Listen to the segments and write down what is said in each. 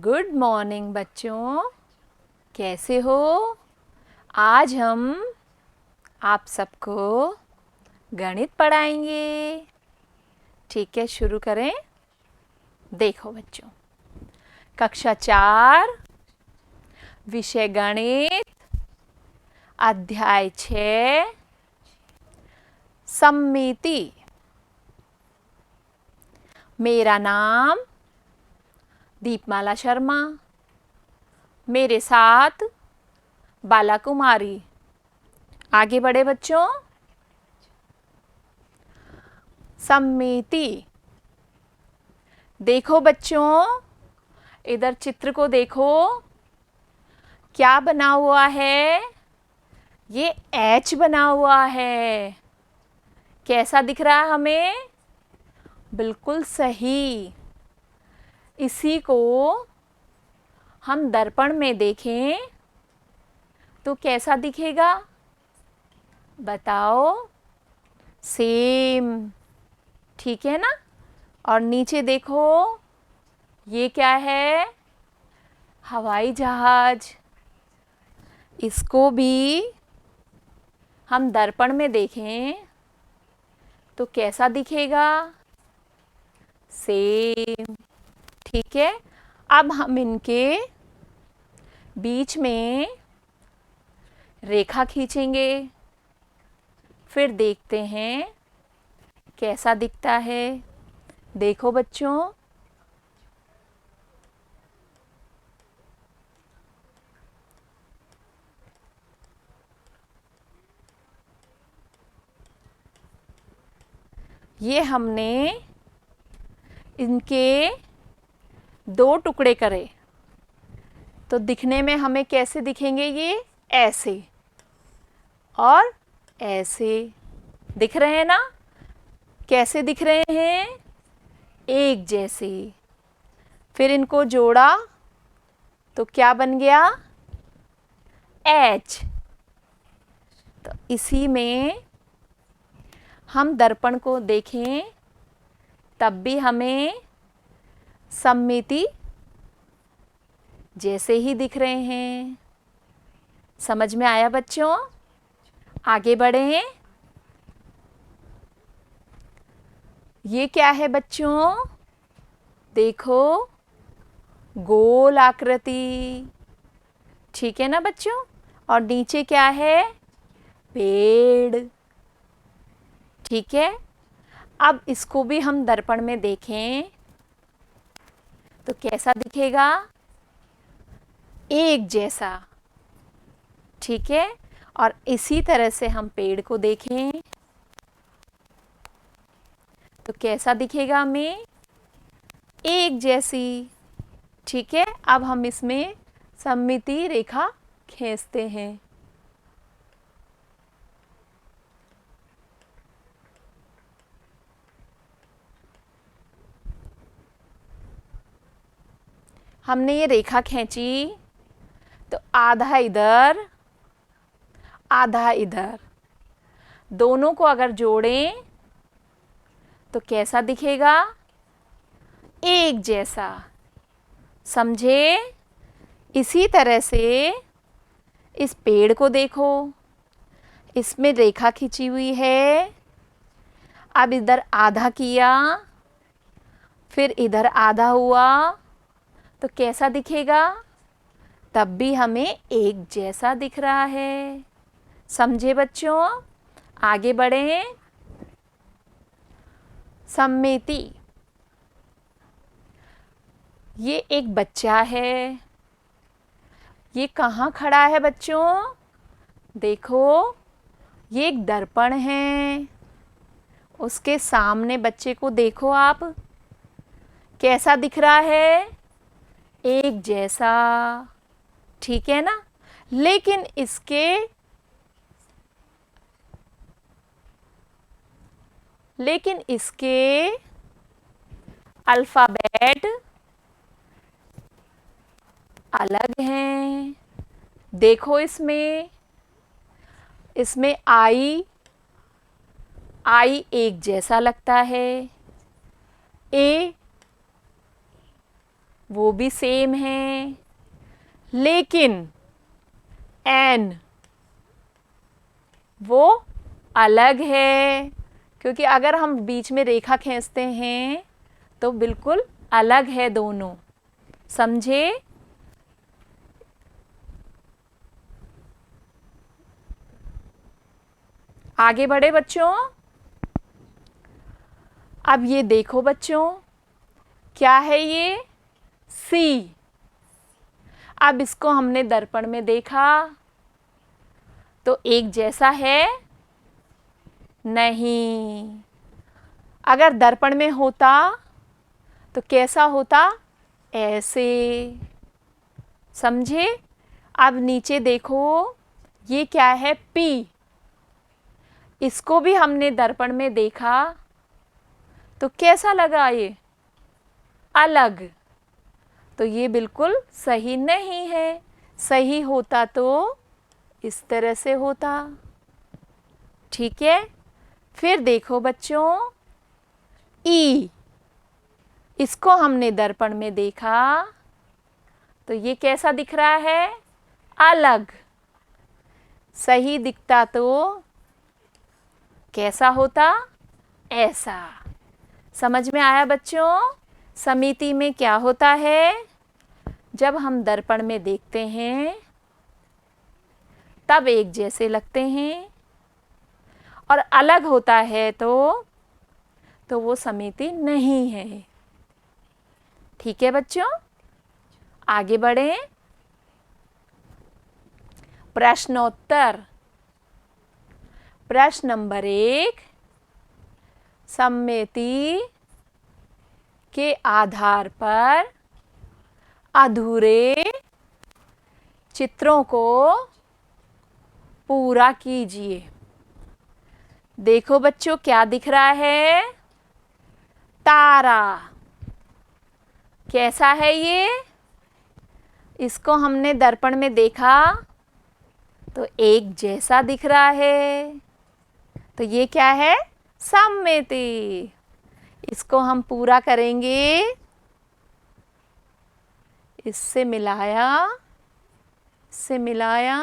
Good morning बच्चों, कैसे हो? आज हम आप सबको गणित पढ़ाएंगे। ठीक है, शुरू करें। देखो बच्चों, कक्षा 4, विषय गणित, अध्याय 6, सममिति। मेरा नाम दीपमाला शर्मा, मेरे साथ बाला कुमारी। आगे बढ़े बच्चों। सममिति। देखो बच्चों, इधर चित्र को देखो, क्या बना हुआ है? ये एच बना हुआ है। कैसा दिख रहा है हमें? बिल्कुल सही। इसी को हम दर्पण में देखें तो कैसा दिखेगा? बताओ। सेम, ठीक है ना? और नीचे देखो, ये क्या है? हवाई जहाज। इसको भी हम दर्पण में देखें तो कैसा दिखेगा? सेम, ठीक है। अब हम इनके बीच में रेखा खींचेंगे, फिर देखते हैं कैसा दिखता है। देखो बच्चों, ये हमने इनके 2 टुकड़े करे तो दिखने में हमें कैसे दिखेंगे? ये ऐसे और ऐसे दिख रहे हैं ना? कैसे दिख रहे हैं? एक जैसे। फिर इनको जोड़ा तो क्या बन गया? एच। तो इसी में हम दर्पण को देखें तब भी हमें सममिति जैसे ही दिख रहे हैं। समझ में आया बच्चों? आगे बढ़ें। ये क्या है बच्चों? देखो, गोल आकृति। ठीक है ना बच्चों? और नीचे क्या है? पेड़। ठीक है। अब इसको भी हम दर्पण में देखें तो कैसा दिखेगा? एक जैसा। ठीक है। और इसी तरह से हम पेड़ को देखें तो कैसा दिखेगा हमें? एक जैसी। ठीक है। अब हम इसमें सममिति रेखा खींचते हैं। हमने ये रेखा खींची तो आधा इधर आधा इधर, दोनों को अगर जोड़ें तो कैसा दिखेगा? एक जैसा। समझे? इसी तरह से इस पेड़ को देखो, इसमें रेखा खींची हुई है। अब इधर आधा किया, फिर इधर आधा हुआ तो कैसा दिखेगा? तब भी हमें एक जैसा दिख रहा है। समझे बच्चों? आगे बढ़ें। सममिति। ये एक बच्चा है। ये कहाँ खड़ा है बच्चों? देखो, ये एक दर्पण है। उसके सामने बच्चे को देखो आप, कैसा दिख रहा है? एक जैसा। ठीक है ना? लेकिन इसके अल्फ़ाबेट अलग हैं। देखो, इसमें आई एक जैसा लगता है। ए वो भी सेम है, लेकिन एन वो अलग है, क्योंकि अगर हम बीच में रेखा खींचते हैं तो बिल्कुल अलग है दोनों। समझे? आगे बढ़े बच्चों। अब ये देखो बच्चों, क्या है ये? सी। अब इसको हमने दर्पण में देखा तो एक जैसा है? नहीं। अगर दर्पण में होता तो कैसा होता? ऐसे। समझे? अब नीचे देखो, ये क्या है? पी। इसको भी हमने दर्पण में देखा तो कैसा लगा? ये अलग। तो ये बिल्कुल सही नहीं है। सही होता तो इस तरह से होता। ठीक है? फिर देखो बच्चों, ई। इसको हमने दर्पण में देखा तो ये कैसा दिख रहा है? अलग। सही दिखता तो कैसा होता? ऐसा। समझ में आया बच्चों? समिति में क्या होता है? जब हम दर्पण में देखते हैं तब एक जैसे लगते हैं, और अलग होता है तो वो समिति नहीं है। ठीक है बच्चों? आगे बढ़ें। प्रश्नोत्तर। प्रश्न नंबर 1, समिति के आधार पर अधूरे चित्रों को पूरा कीजिए। देखो बच्चों, क्या दिख रहा है? तारा। कैसा है ये? इसको हमने दर्पण में देखा तो एक जैसा दिख रहा है। तो ये क्या है? सममिति। इसको हम पूरा करेंगे। इससे मिलाया, इससे मिलाया,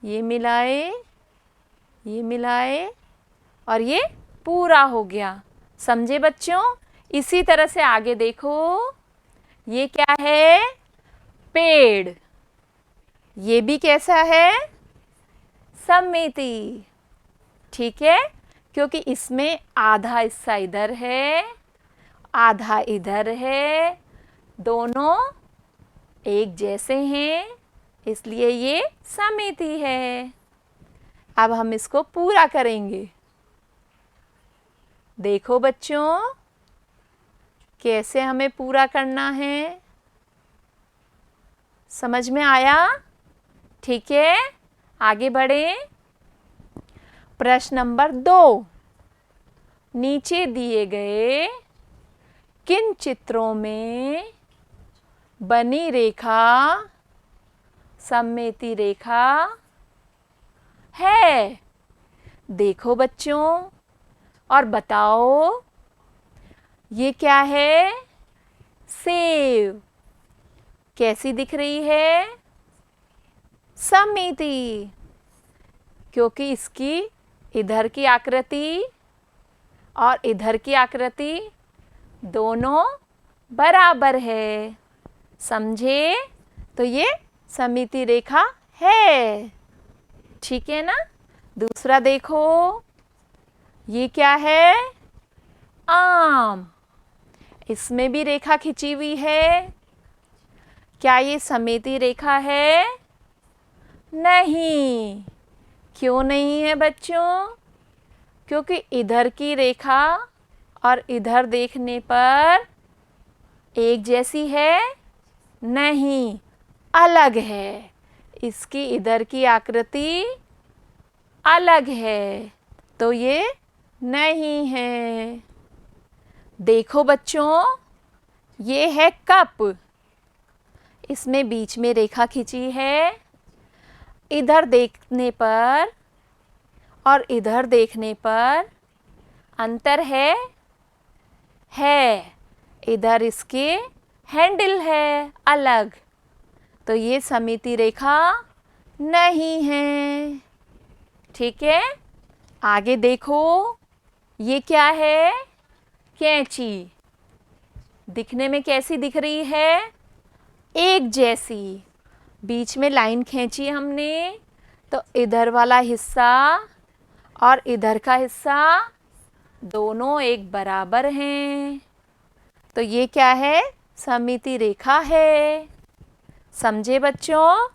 ये मिलाए, ये मिलाए, और ये पूरा हो गया। समझे बच्चों? इसी तरह से आगे देखो, ये क्या है? पेड़। ये भी कैसा है? सममिति। ठीक है? क्योंकि इसमें आधा हिस्सा इधर है, आधा इधर है, दोनों एक जैसे हैं, इसलिए ये सममिति है। अब हम इसको पूरा करेंगे। देखो बच्चों, कैसे हमें पूरा करना है। समझ में आया? ठीक है, आगे बढ़ें। प्रश्न नंबर 2, नीचे दिए गए किन चित्रों में बनी रेखा सममिति रेखा है? देखो बच्चों और बताओ, ये क्या है? सेब। कैसी दिख रही है? सममिति, क्योंकि इसकी इधर की आकृति और इधर की आकृति दोनों बराबर है। समझे? तो ये सममिति रेखा है। ठीक है ना? दूसरा देखो, ये क्या है? आम। इसमें भी रेखा खिंची हुई है। क्या ये सममिति रेखा है? नहीं। क्यों नहीं है बच्चों? क्योंकि इधर की रेखा और इधर देखने पर एक जैसी है? नहीं, अलग है। इसकी इधर की आकृति अलग है, तो ये नहीं है। देखो बच्चों, ये है कप। इसमें बीच में रेखा खींची है। इधर देखने पर और इधर देखने पर अंतर है? है। इधर इसके हैंडल है अलग, तो ये सममिति रेखा नहीं है। ठीक है, आगे देखो, ये क्या है? कैंची। दिखने में कैसी दिख रही है? एक जैसी। बीच में लाइन खींची हमने, तो इधर वाला हिस्सा और इधर का हिस्सा दोनों एक बराबर हैं। तो ये क्या है? सममिति रेखा है। समझे बच्चों?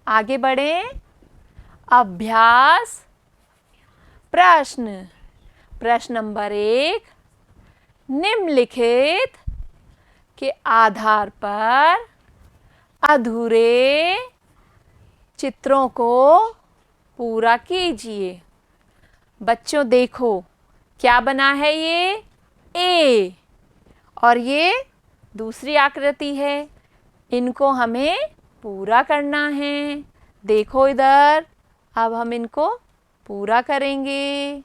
आगे बढ़ें। अभ्यास प्रश्न। प्रश्न नंबर 1, निम्नलिखित के आधार पर अधूरे चित्रों को पूरा कीजिए। बच्चों देखो, क्या बना है? ये ए और ये दूसरी आकृति है। इनको हमें पूरा करना है। देखो इधर, अब हम इनको पूरा करेंगे।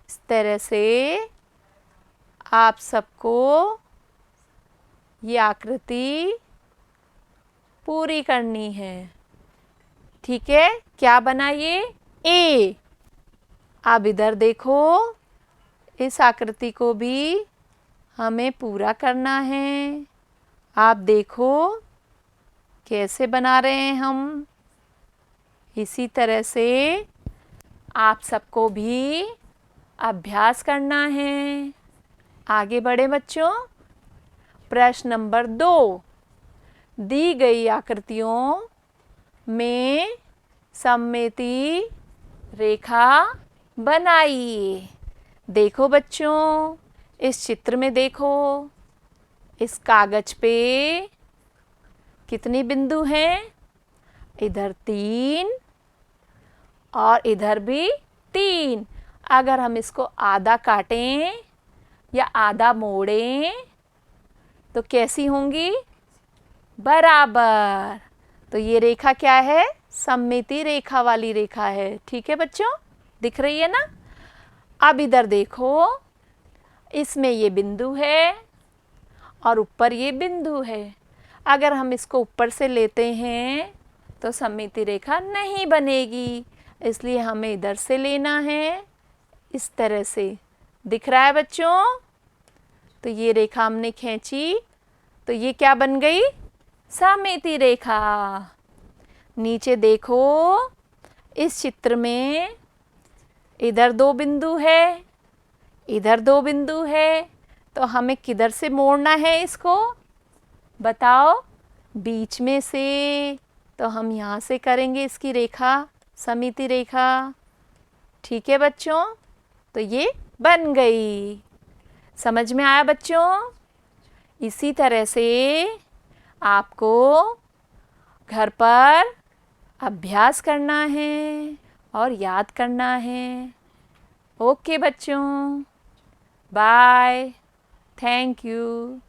इस तरह से आप सबको ये आकृति पूरी करनी है। ठीक है, क्या बना ये? ए। अब इधर देखो, इस आकृति को भी हमें पूरा करना है। आप देखो कैसे बना रहे हैं हम। इसी तरह से आप सबको भी अभ्यास करना है। आगे बढ़े बच्चों। प्रश्न नंबर 2, दी गई आकृतियों में सममिति रेखा बनाइए। देखो बच्चों, इस चित्र में देखो, इस कागज पे कितने बिंदु हैं? इधर 3 और इधर भी 3। अगर हम इसको आधा काटें या आधा मोड़ें तो कैसी होंगी? बराबर। तो ये रेखा क्या है? सममिति रेखा वाली रेखा है। ठीक है बच्चों, दिख रही है ना? अब इधर देखो, इसमें ये बिंदु है और ऊपर ये बिंदु है। अगर हम इसको ऊपर से लेते हैं तो सममिति रेखा नहीं बनेगी, इसलिए हमें इधर से लेना है। इस तरह से दिख रहा है बच्चों? तो ये रेखा हमने खींची, तो ये क्या बन गई? सममिति रेखा। नीचे देखो, इस चित्र में इधर 2 बिंदु है, इधर 2 बिंदु है, तो हमें किधर से मोड़ना है इसको? बताओ। बीच में से। तो हम यहाँ से करेंगे इसकी रेखा, सममिति रेखा। ठीक है बच्चों, तो ये बन गई। समझ में आया बच्चों? इसी तरह से आपको घर पर अभ्यास करना है और याद करना है। ओके बच्चों, बाय, थैंक यू।